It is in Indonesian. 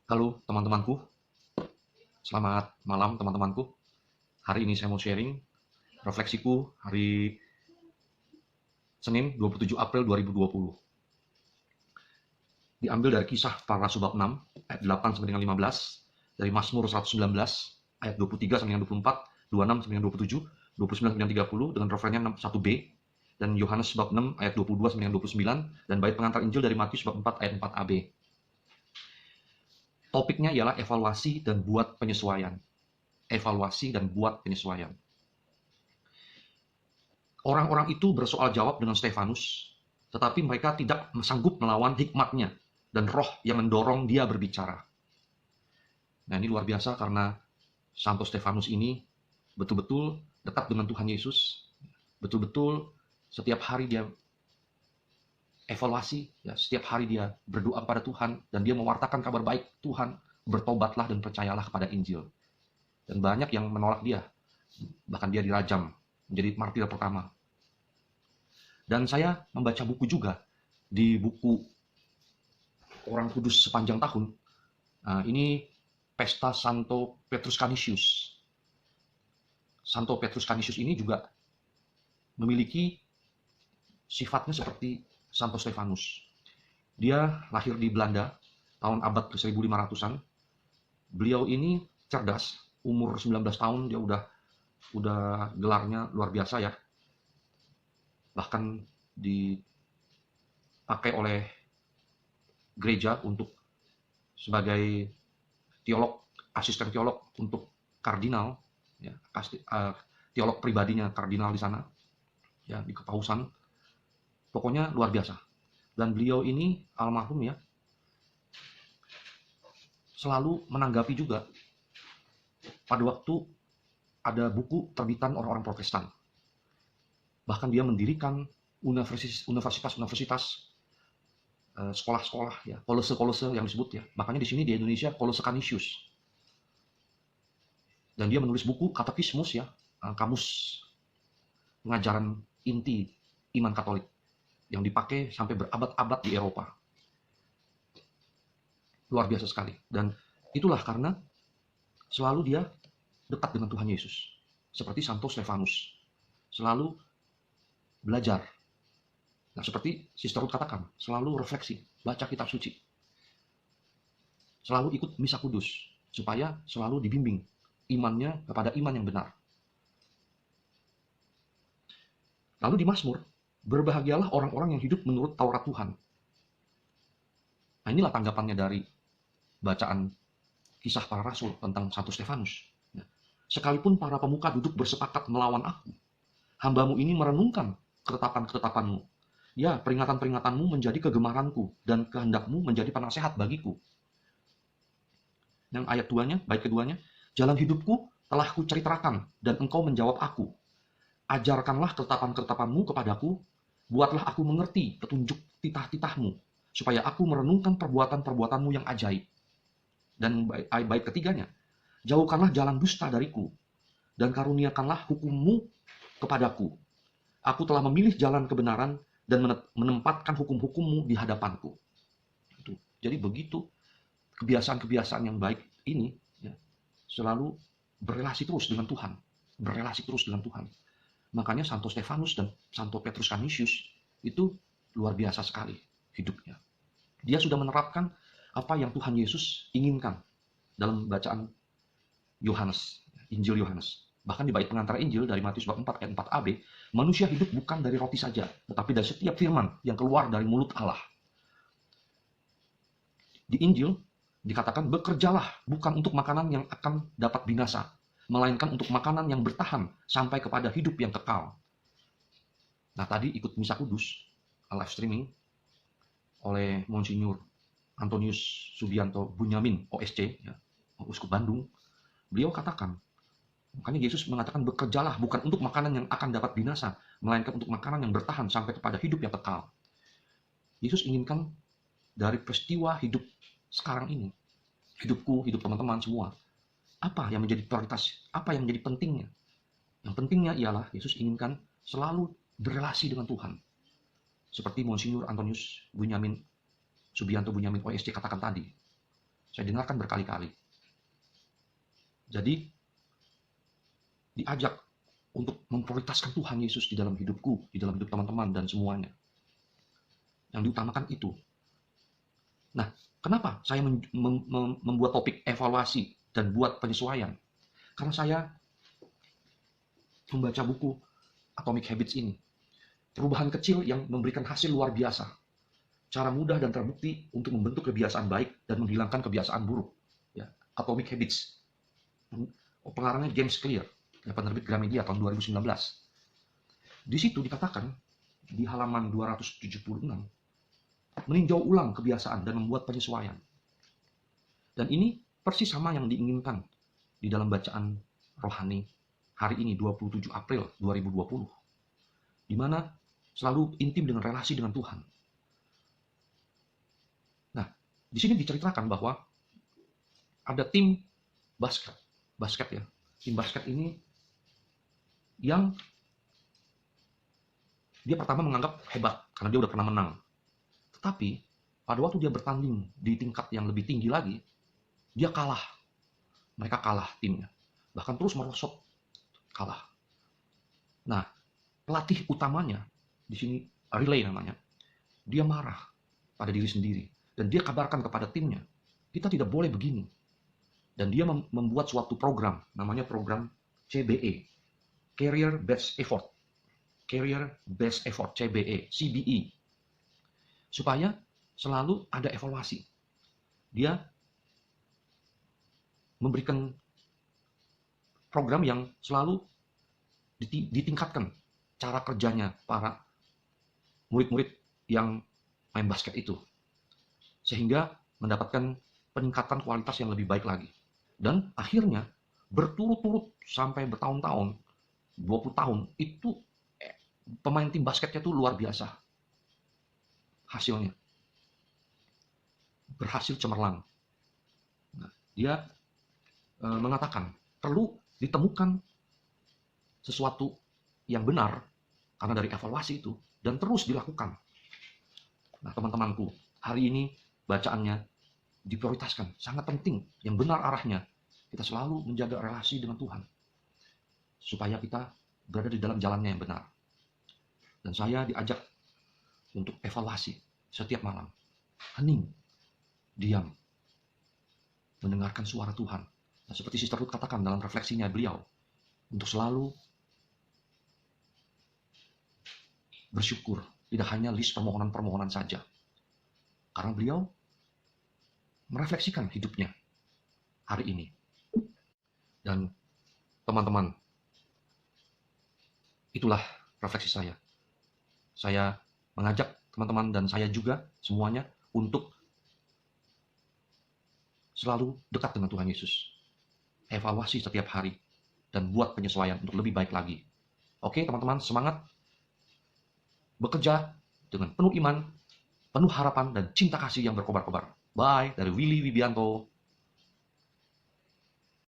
Halo teman-temanku, selamat malam teman-temanku. Hari ini saya mau sharing refleksiku hari Senin 27 April 2020. Diambil dari kisah para rasul bab 6, ayat 8 sampai dengan 15, dari Mazmur 119, ayat 23 sampai dengan 24, 26 sampai dengan 27, 29 sampai dengan 30, dengan referennya 1b, dan Yohanes bab 6, ayat 22 sampai dengan 29, dan bait pengantar Injil dari Matius bab 4, ayat 4ab. Topiknya ialah evaluasi dan buat penyesuaian. Evaluasi dan buat penyesuaian. Orang-orang itu bersoal jawab dengan Stefanus, tetapi mereka tidak sanggup melawan hikmatnya dan roh yang mendorong dia berbicara. Nah, ini luar biasa karena Santo Stefanus ini betul-betul dekat dengan Tuhan Yesus, betul-betul setiap hari dia evaluasi, ya, setiap hari dia berdoa kepada Tuhan, dan dia mewartakan kabar baik Tuhan, bertobatlah dan percayalah kepada Injil. Dan banyak yang menolak dia, bahkan dia dirajam, menjadi martir pertama. Dan saya membaca buku juga, di buku Orang Kudus Sepanjang Tahun. Nah, ini Pesta Santo Petrus Canisius. Santo Petrus Canisius ini juga memiliki sifatnya seperti Santo Stefanus. Dia lahir di Belanda tahun abad ke 1500-an. Beliau ini cerdas, umur 19 tahun dia udah gelarnya luar biasa ya. Bahkan dipakai oleh gereja untuk sebagai teolog, asisten teolog untuk kardinal, ya, teolog pribadinya kardinal di sana, ya, di kepausan. Pokoknya luar biasa. Dan beliau ini almarhum ya, selalu menanggapi juga pada waktu ada buku terbitan orang-orang Protestan. Bahkan dia mendirikan universitas, sekolah-sekolah, ya, kolose-kolose yang disebut ya. Makanya di sini di Indonesia Kolose Canisius. Dan dia menulis buku katekismus ya, kamus pengajaran inti iman Katolik yang dipakai sampai berabad-abad di Eropa. Luar biasa sekali. Dan itulah karena selalu dia dekat dengan Tuhan Yesus. Seperti Santo Stefanus. Selalu belajar. Nah, seperti Sister Ruth katakan, selalu refleksi, baca kitab suci. Selalu ikut misa kudus, supaya selalu dibimbing imannya kepada iman yang benar. Lalu di Mazmur, berbahagialah orang-orang yang hidup menurut Taurat Tuhan. Nah, inilah tanggapannya dari bacaan kisah para rasul tentang Santo Stefanus. Sekalipun para pemuka duduk bersepakat melawan aku, hambamu ini merenungkan ketetapan-ketetapanmu. Ya, peringatan-peringatanmu menjadi kegemaranku, dan kehendakmu menjadi penasehat bagiku. Yang ayat 2-nya, bait keduanya, jalan hidupku telah kuceritakan, dan engkau menjawab aku. Ajarkanlah ketetapan-ketetapanmu kepadaku, buatlah aku mengerti petunjuk titah-titahmu, supaya aku merenungkan perbuatan-perbuatanmu yang ajaib. Dan bait ketiganya, jauhkanlah jalan dusta dariku, dan karuniakanlah hukummu kepadaku. Aku telah memilih jalan kebenaran dan menempatkan hukum-hukummu di hadapanku. Jadi begitu kebiasaan-kebiasaan yang baik ini ya, selalu berrelasi terus dengan Tuhan. Berrelasi terus dengan Tuhan. Makanya Santo Stefanus dan Santo Petrus Canisius itu luar biasa sekali hidupnya. Dia sudah menerapkan apa yang Tuhan Yesus inginkan dalam bacaan Yohanes, Injil Yohanes. Bahkan di bait pengantar Injil dari Matius bab 4 ayat 4ab, manusia hidup bukan dari roti saja, tetapi dari setiap firman yang keluar dari mulut Allah. Di Injil dikatakan bekerjalah bukan untuk makanan yang akan dapat binasa, melainkan untuk makanan yang bertahan sampai kepada hidup yang kekal. Nah, tadi ikut misa kudus, live streaming oleh Monsinyur Antonius Subianto Bunyamin, OSC, ya, Uskup Bandung. Beliau katakan, makanya Yesus mengatakan bekerjalah bukan untuk makanan yang akan dapat binasa, melainkan untuk makanan yang bertahan sampai kepada hidup yang kekal. Yesus inginkan dari peristiwa hidup sekarang ini, hidupku, hidup teman-teman semua, apa yang menjadi prioritas, apa yang menjadi pentingnya. Yang pentingnya ialah Yesus inginkan selalu berrelasi dengan Tuhan. Seperti Monsinyur Antonius Bunyamin Subianto Bunyamin OSC katakan tadi. Saya dengarkan berkali-kali. Jadi, diajak untuk memprioritaskan Tuhan Yesus di dalam hidupku, di dalam hidup teman-teman, dan semuanya. Yang diutamakan itu. Nah, kenapa saya membuat topik evaluasi dan buat penyesuaian? Karena saya membaca buku Atomic Habits ini. Perubahan kecil yang memberikan hasil luar biasa. Cara mudah dan terbukti untuk membentuk kebiasaan baik dan menghilangkan kebiasaan buruk. Ya, Atomic Habits. Pengarangnya James Clear, ya, penerbit Gramedia tahun 2019. Di situ dikatakan, di halaman 276, meninjau ulang kebiasaan dan membuat penyesuaian. Dan ini persis sama yang diinginkan di dalam bacaan rohani hari ini, 27 April 2020. Di mana selalu intim dengan relasi dengan Tuhan. Nah, di sini diceritakan bahwa ada tim basket ya. Tim basket ini yang dia pertama menganggap hebat karena dia udah pernah menang. Tetapi pada waktu dia bertanding di tingkat yang lebih tinggi lagi, dia kalah. Mereka kalah timnya. Bahkan terus merosot kalah. Nah, pelatih utamanya di sini Relay namanya. Dia marah pada diri sendiri dan dia kabarkan kepada timnya, kita tidak boleh begini. Dan dia membuat suatu program, namanya program CBE, Career Best Effort. Career Best Effort, CBE, CBE. Supaya selalu ada evaluasi. Dia memberikan program yang selalu ditingkatkan cara kerjanya para murid-murid yang main basket itu. Sehingga mendapatkan peningkatan kualitas yang lebih baik lagi. Dan akhirnya berturut-turut sampai bertahun-tahun, 20 tahun, itu pemain tim basketnya itu luar biasa. Hasilnya. Berhasil cemerlang. Nah, dia mengatakan, perlu ditemukan sesuatu yang benar, karena dari evaluasi itu, dan terus dilakukan. Nah, teman-temanku, hari ini bacaannya diprioritaskan, sangat penting, yang benar arahnya. Kita selalu menjaga relasi dengan Tuhan, supaya kita berada di dalam jalannya yang benar. Dan saya diajak untuk evaluasi setiap malam. Hening, diam, mendengarkan suara Tuhan. Nah, seperti Sister Ruth katakan dalam refleksinya beliau, untuk selalu bersyukur, tidak hanya list permohonan-permohonan saja. Karena beliau merefleksikan hidupnya hari ini. Dan teman-teman, itulah refleksi saya. Saya mengajak teman-teman dan saya juga semuanya untuk selalu dekat dengan Tuhan Yesus. Evaluasi setiap hari dan buat penyesuaian untuk lebih baik lagi. Oke teman-teman, semangat bekerja dengan penuh iman, penuh harapan dan cinta kasih yang berkobar-kobar. Bye, dari Willy Wibianto.